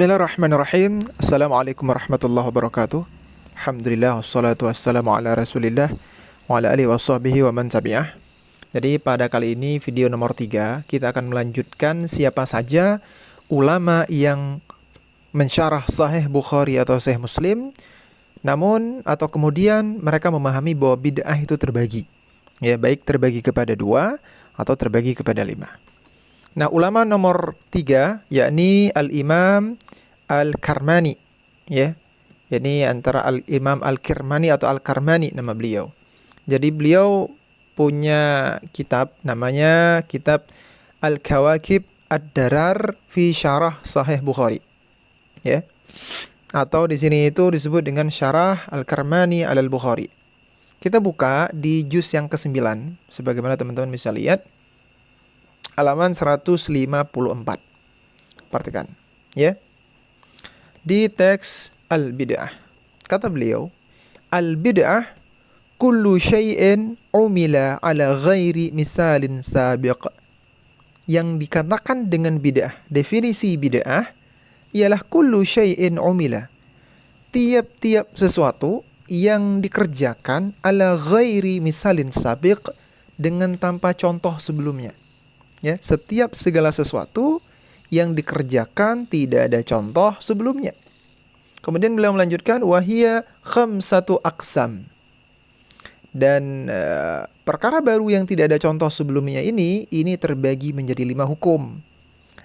Bismillahirrahmanirrahim. Assalamualaikum warahmatullahi wabarakatuh. Alhamdulillah wassalatu wassalamu ala Rasulillah wa ala alihi washabbihi wa man tabi'ah. Jadi pada kali ini video nomor 3 kita akan melanjutkan siapa saja ulama yang mensyarah Sahih Bukhari atau Sahih Muslim, namun atau kemudian mereka memahami bahwa bid'ah itu terbagi. Ya, baik terbagi kepada 2 atau terbagi kepada 5. Nah, ulama nomor 3 yakni Al-Imam Al-Karmani, ya. Ini antara Al-Imam Al-Kirmani atau Al-Karmani nama beliau. Jadi beliau punya kitab namanya kitab Al-Kawakib Ad-Darar fi Syarah Sahih Bukhari. Ya. Atau di sini itu disebut dengan Syarah Al-Karmani Al-Bukhari. Kita buka di juz yang ke-9 sebagaimana teman-teman bisa lihat. Halaman 154. Perhatikan, ya. Di teks Al-Bid'ah. Kata beliau, Al-Bid'ah kullu syai'in umila ala ghairi misalin sabiq. Yang dikatakan dengan bid'ah, definisi bid'ah ialah kullu syai'in umila. Tiap-tiap sesuatu yang dikerjakan ala ghairi misalin sabiq dengan tanpa contoh sebelumnya. Ya, setiap segala sesuatu yang dikerjakan tidak ada contoh sebelumnya. Kemudian beliau melanjutkan wahia khamsatu aqsam. Dan perkara baru yang tidak ada contoh sebelumnya ini terbagi menjadi 5 hukum.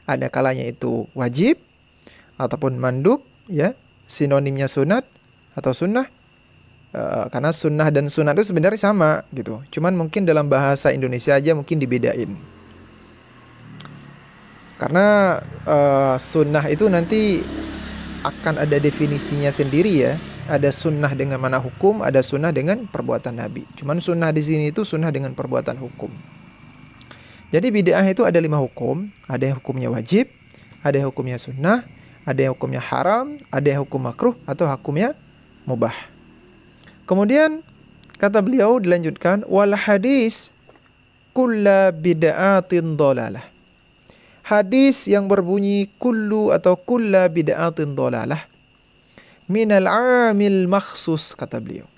Ada kalanya itu wajib ataupun mandub, ya, sinonimnya sunat atau sunnah. Karena sunnah dan sunat itu sebenarnya sama gitu. Cuman mungkin dalam bahasa Indonesia aja mungkin dibedain. Karena sunnah itu nanti akan ada definisinya sendiri, ya. Ada sunnah dengan mana hukum, ada sunnah dengan perbuatan Nabi. Cuman sunnah di sini itu sunnah dengan perbuatan hukum. Jadi bid'ah itu ada 5 hukum. Ada yang hukumnya wajib, ada yang hukumnya sunnah, ada yang hukumnya haram, ada yang hukum makruh, atau hukumnya mubah. Kemudian kata beliau dilanjutkan wal hadis kulla bid'atin dhalalah. Hadis yang berbunyi kullu atau kulla bid'atin dhalalah minal amil makhsus, kata beliau.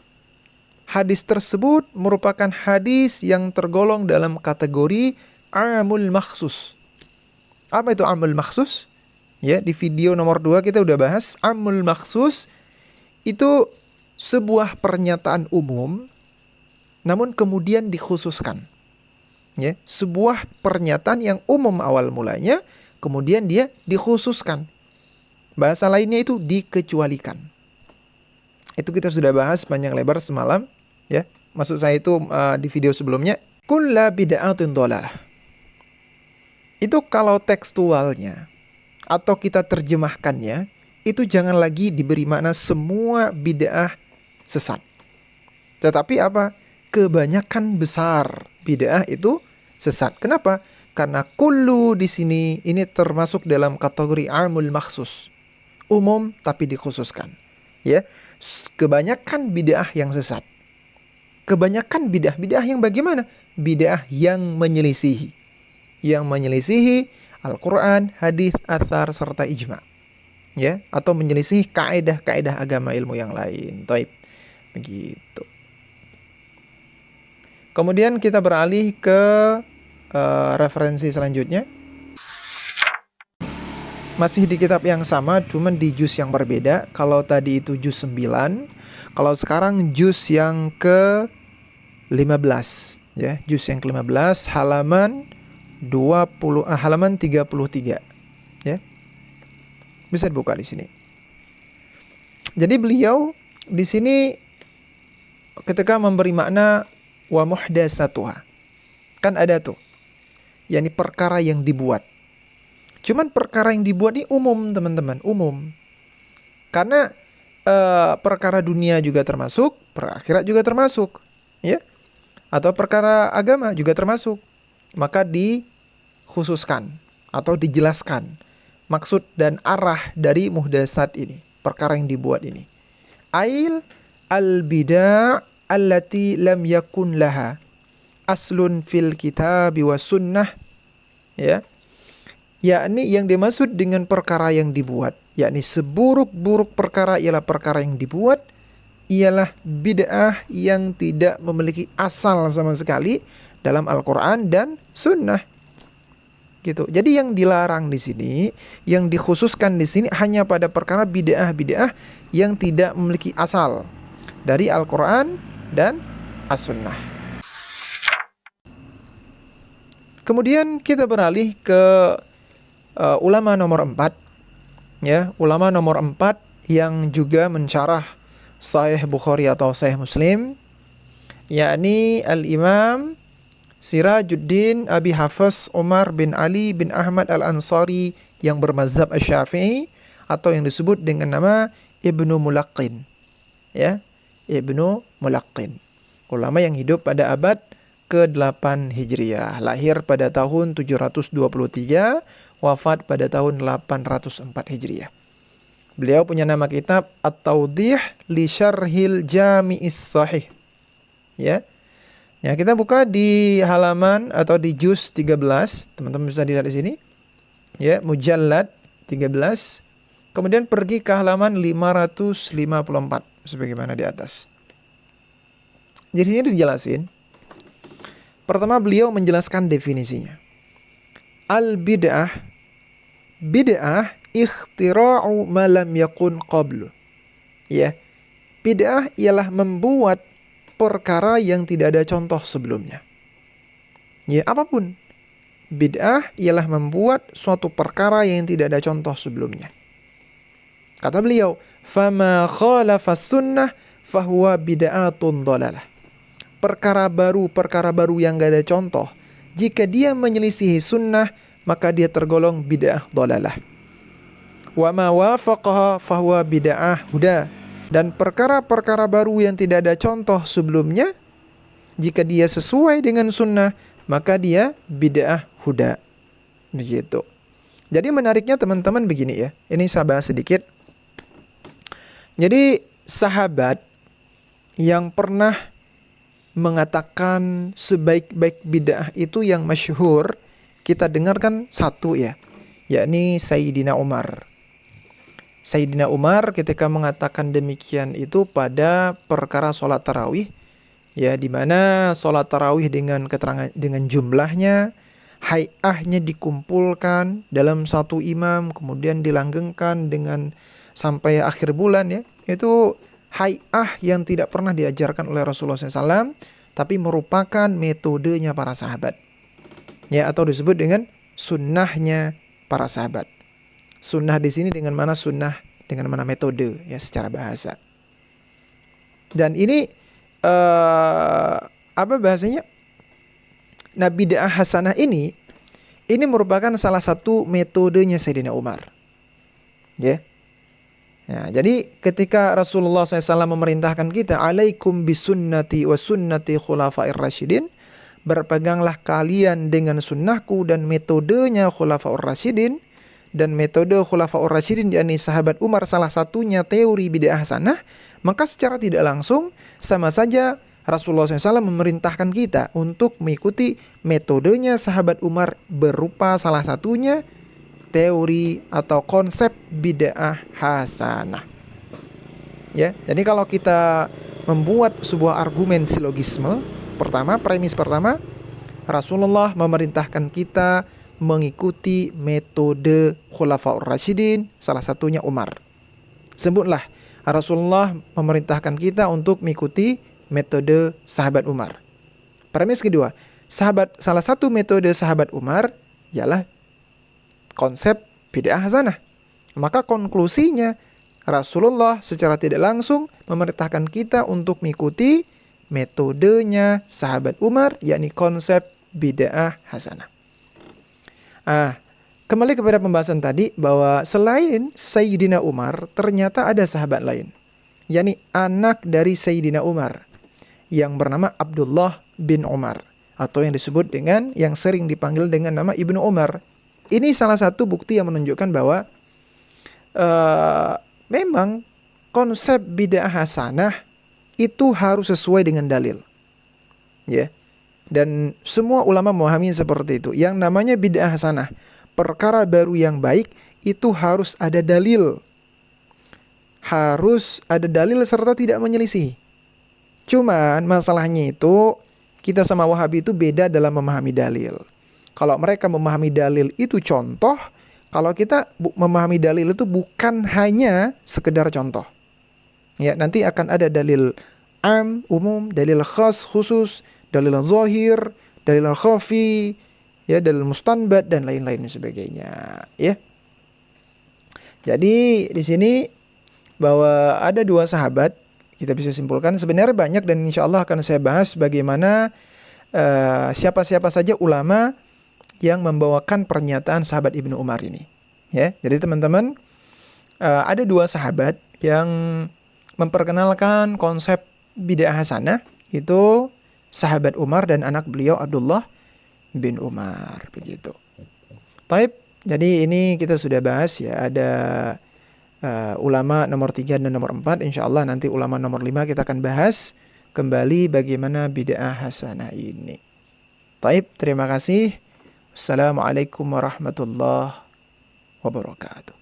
Hadis tersebut merupakan hadis yang tergolong dalam kategori amul makhsus. Apa itu amul makhsus? Ya, di video nomor 2 kita udah bahas. Amul makhsus itu sebuah pernyataan umum namun kemudian dikhususkan. Ya, sebuah pernyataan yang umum awal mulanya, kemudian dia dikhususkan. Bahasa lainnya itu dikecualikan. Itu kita sudah bahas panjang lebar semalam, ya. Maksud saya itu di video sebelumnya, kulla bid'atin dhalalah. Itu kalau tekstualnya atau kita terjemahkannya, itu jangan lagi diberi makna semua bid'ah sesat. Tetapi apa? Kebanyakan besar bid'ah itu sesat. Kenapa? Karena kullu di sini ini termasuk dalam kategori amul makhsus. Umum tapi dikhususkan. Ya. Kebanyakan bid'ah yang sesat. Kebanyakan bid'ah yang bagaimana? Bid'ah yang menyelisihi. Yang menyelisihi Al-Qur'an, hadis, athar serta ijma'. Ya, atau menyelisihi kaidah-kaidah agama ilmu yang lain. Taib. Begitu. Kemudian kita beralih ke referensi selanjutnya. Masih di kitab yang sama, cuman di juz yang berbeda. Kalau tadi itu juz 9, kalau sekarang juz yang ke-15. Ya, juz yang ke-15 halaman 33. Ya. Bisa dibuka di sini. Jadi beliau di sini ketika memberi makna wa muhdatsatuha. Kan ada tuh. yakni perkara yang dibuat. Cuman perkara yang dibuat ini umum, teman-teman, umum. Karena perkara dunia juga termasuk, akhirat juga termasuk, ya. Atau perkara agama juga termasuk. Maka dikhususkan atau dijelaskan maksud dan arah dari muhdatsat ini, perkara yang dibuat ini. Ail al-bida' allati lam yakun laha aslun fil kitab wa sunnah, ya. yakni yang dimaksud dengan perkara yang dibuat, yakni seburuk-buruk perkara ialah perkara yang dibuat, ialah bid'ah yang tidak memiliki asal sama sekali dalam Al-Quran dan Sunnah. Gitu. Jadi yang dilarang di sini, yang dikhususkan di sini hanya pada perkara bid'ah-bid'ah yang tidak memiliki asal dari Al-Quran dan As-Sunnah. Kemudian kita beralih ke ulama nomor 4, ya, ulama nomor 4 yang juga mensyarah Sahih Bukhari atau Sahih Muslim, yakni Al-Imam Sirajuddin Abi Hafs Umar bin Ali bin Ahmad Al-Ansari yang bermazhab Asy-Syafi'i atau yang disebut dengan nama Ibnu Mulaqqin. Ya, Ibnu Mulaqqin. Ulama yang hidup pada abad ke-8 Hijriah, lahir pada tahun 723, wafat pada tahun 804 Hijriah. Beliau punya nama kitab At-Tawdih li Syarhil Jami'is Shahih. Ya. Ya, kita buka di halaman atau di juz 13. Teman-teman bisa dilihat di sini. Ya, mujallad 13. Kemudian pergi ke halaman 554 sebagaimana di atas. Di sini dijelasin. Pertama beliau menjelaskan definisinya. Al-bid'ah, bid'ah ikhtira'u ma lam yakun qablu. Ya. Bid'ah ialah membuat perkara yang tidak ada contoh sebelumnya. Ya, apapun. Bid'ah ialah membuat suatu perkara yang tidak ada contoh sebelumnya. Kata beliau, "Fama khalafa sunnah fahuwa bid'atun dhalalah." Perkara baru yang gak ada contoh, jika dia menyelisihi sunnah, maka dia tergolong bid'ah dhalalah. Wa ma wafaqaha fahuwa bid'ah huda. Dan perkara-perkara baru yang tidak ada contoh sebelumnya, jika dia sesuai dengan sunnah, maka dia bid'ah huda. Begitu. Jadi menariknya teman-teman begini ya. Ini saya bahas sedikit. Jadi sahabat yang pernah mengatakan sebaik-baik bid'ah itu yang masyhur, kita dengarkan satu ya, yakni Sayyidina Umar. Sayyidina Umar ketika mengatakan demikian itu pada perkara sholat tarawih, ya, di mana sholat tarawih dengan keterangan dengan jumlahnya, hay'ahnya dikumpulkan dalam satu imam, kemudian dilanggengkan dengan sampai akhir bulan, ya, itu hay'ah yang tidak pernah diajarkan oleh Rasulullah SAW, tapi merupakan metodenya para sahabat, ya, atau disebut dengan sunnahnya para sahabat. Sunnah di sini dengan mana sunnah, dengan mana metode, ya, secara bahasa. Dan ini apa bahasanya? Nah, bid'ah hasanah ini merupakan salah satu metodenya Sayyidina Umar. Ya. Nah, jadi ketika Rasulullah SAW memerintahkan kita, alaikum bisunnati wa sunnati khulafair rasyidin, berpeganglah kalian dengan sunnahku dan metodenya khulafaur rasyidin. Dan metode khulafaur rasyidin, yakni sahabat Umar, salah satunya teori bid'ah hasanah, maka secara tidak langsung sama saja Rasulullah SAW memerintahkan kita untuk mengikuti metodenya sahabat Umar berupa salah satunya teori atau konsep bid'ah hasanah. Ya, jadi kalau kita membuat sebuah argumen silogisme, premis pertama, Rasulullah memerintahkan kita mengikuti metode khulafaur rasyidin, salah satunya Umar. Sebutlah, Rasulullah memerintahkan kita untuk mengikuti metode sahabat Umar. Premis kedua, salah satu metode sahabat Umar ialah konsep bid'ah hasanah. Maka konklusinya, Rasulullah secara tidak langsung memerintahkan kita untuk mengikuti metodenya sahabat Umar, yakni konsep bid'ah hasanah. Kembali kepada pembahasan tadi, bahwa selain Sayyidina Umar, ternyata ada sahabat lain, yakni anak dari Sayyidina Umar, yang bernama Abdullah bin Umar, atau yang disebut dengan, yang sering dipanggil dengan nama Ibnu Umar. Ini salah satu bukti yang menunjukkan bahwa memang konsep bid'ah hasanah itu harus sesuai dengan dalil. Ya. Dan semua ulama memahami seperti itu. Yang namanya bid'ah hasanah, perkara baru yang baik itu harus ada dalil. Harus ada dalil serta tidak menyelisih. Cuman masalahnya itu kita sama Wahabi itu beda dalam memahami dalil. Kalau mereka memahami dalil itu contoh, kalau kita memahami dalil itu bukan hanya sekedar contoh. Ya, nanti akan ada dalil umum, dalil khas khusus, dalil zahir, dalil khafi, ya, dalil mustanbat dan lain-lain sebagainya, ya. Jadi di sini bahwa ada dua sahabat, kita bisa simpulkan sebenarnya banyak dan insya Allah akan saya bahas bagaimana siapa-siapa saja ulama yang membawakan pernyataan sahabat Ibnu Umar ini. Ya, jadi teman-teman, ada dua sahabat yang memperkenalkan konsep bid'ah hasanah, itu sahabat Umar dan anak beliau Abdullah bin Umar, begitu. Taib, jadi ini kita sudah bahas ya, ada ulama nomor 3 dan nomor 4. Insya Allah nanti ulama nomor 5 kita akan bahas kembali bagaimana bid'ah hasanah ini. Taib, terima kasih. Assalamualaikum warahmatullahi wabarakatuh.